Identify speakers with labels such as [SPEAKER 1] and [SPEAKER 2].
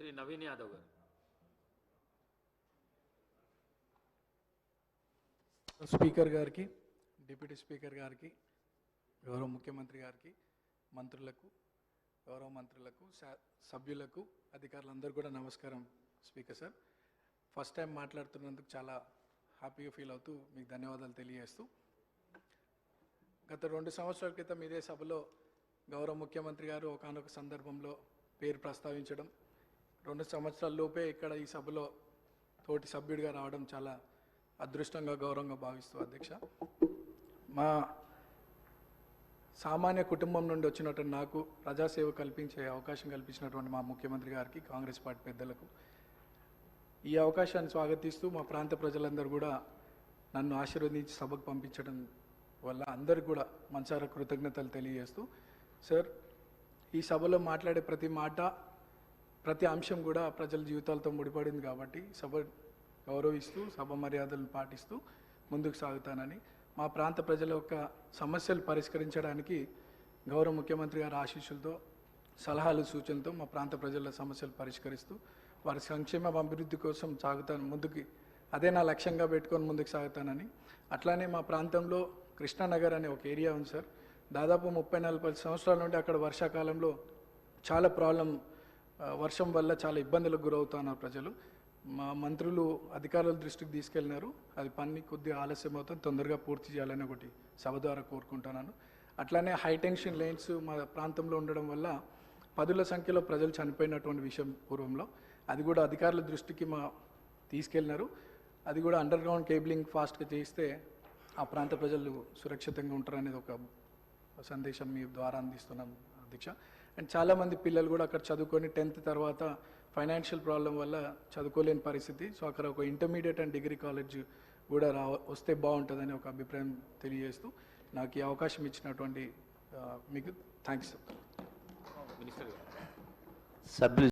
[SPEAKER 1] శ్రీ నవీన్ యాదవ్ గారు.
[SPEAKER 2] స్పీకర్ గారికి, deputy speaker గారికి, గౌరవ ముఖ్యమంత్రి గారికి, మంత్రులకు, గౌరవ మంత్రులకు, సభ్యులకు, అధికారులందరూ కూడా నమస్కారం. స్పీకర్ సార్, ఫస్ట్ టైం మాట్లాడుతున్నందుకు చాలా హ్యాపీగా ఫీల్ అవుతూ మీకు ధన్యవాదాలు తెలియజేస్తూ, గత 2 సంవత్సరాల క్రితం ఇదే సభలో గౌరవ ముఖ్యమంత్రి గారు ఒకానొక సందర్భంలో పేరు ప్రస్తావించడం, 2 సంవత్సరాల లోపే ఇక్కడ ఈ సభలో తోటి సభ్యుడిగా రావడం చాలా అదృష్టంగా, గౌరవంగా భావిస్తూ అధ్యక్ష, మా సామాన్య కుటుంబం నుండి వచ్చినటువంటి నాకు ప్రజాసేవ కల్పించే అవకాశం కల్పించినటువంటి మా ముఖ్యమంత్రి గారికి, కాంగ్రెస్ పార్టీ పెద్దలకు ఈ అవకాశాన్ని స్వాగతిస్తూ మా ప్రాంత ప్రజలందరూ కూడా నన్ను ఆశీర్వదించి సభకు పంపించడం వల్ల అందరికీ కూడా మనసారా కృతజ్ఞతలు తెలియజేస్తూ, సార్ ఈ సభలో మాట్లాడే ప్రతి మాట, ప్రతి అంశం కూడా ప్రజల జీవితాలతో ముడిపడింది కాబట్టి సభ గౌరవిస్తూ, సభ మర్యాదలను పాటిస్తూ ముందుకు సాగుతానని, మా ప్రాంత ప్రజల యొక్క సమస్యలు పరిష్కరించడానికి గౌరవ ముఖ్యమంత్రి గారి ఆశీస్సులతో, సలహాలు, సూచనలతో మా ప్రాంత ప్రజల సమస్యలు పరిష్కరిస్తూ వారి సంక్షేమ అభివృద్ధి కోసం సాగుతాను ముందుకి, అదే నా లక్ష్యంగా పెట్టుకొని ముందుకు సాగుతానని. అట్లానే మా ప్రాంతంలో కృష్ణానగర్ అనే ఒక ఏరియా ఉంది సార్, దాదాపు 30-40 సంవత్సరాల నుండి అక్కడ వర్షాకాలంలో చాలా వర్షం వల్ల చాలా ఇబ్బందులకు గురవుతున్నారు ప్రజలు. మా మంత్రులు అధికారుల దృష్టికి తీసుకెళ్ళినారు, అది పని కొద్దిగా ఆలస్యం అవుతుంది, తొందరగా పూర్తి చేయాలని ఒకటి సభ ద్వారా కోరుకుంటున్నాను. అట్లానే హైటెన్షన్ లైన్స్ మా ప్రాంతంలో ఉండడం వల్ల 10ల సంఖ్యలో ప్రజలు చనిపోయినటువంటి విషయం పూర్వంలో, అది కూడా అధికారుల దృష్టికి తీసుకెళ్ళినారు. అది కూడా అండర్ గ్రౌండ్ కేబులింగ్ ఫాస్ట్గా చేస్తే ఆ ప్రాంత ప్రజలు సురక్షితంగా ఉంటారనేది ఒక సందేశం మీ ద్వారా అందిస్తున్నాం అధ్యక్ష. అండ్ చాలామంది పిల్లలు కూడా అక్కడ చదువుకొని 10th తర్వాత ఫైనాన్షియల్ ప్రాబ్లం వల్ల చదువుకోలేని పరిస్థితి. సో అక్కడ ఒక ఇంటర్మీడియట్ అండ్ డిగ్రీ కాలేజ్ కూడా వస్తే బాగుంటుందని ఒక అభిప్రాయం తెలియజేస్తూ, నాకు ఈ అవకాశం ఇచ్చినటువంటి మీకు థ్యాంక్స్.
[SPEAKER 1] మినిస్టర్ గారు.
[SPEAKER 3] సభ్యులు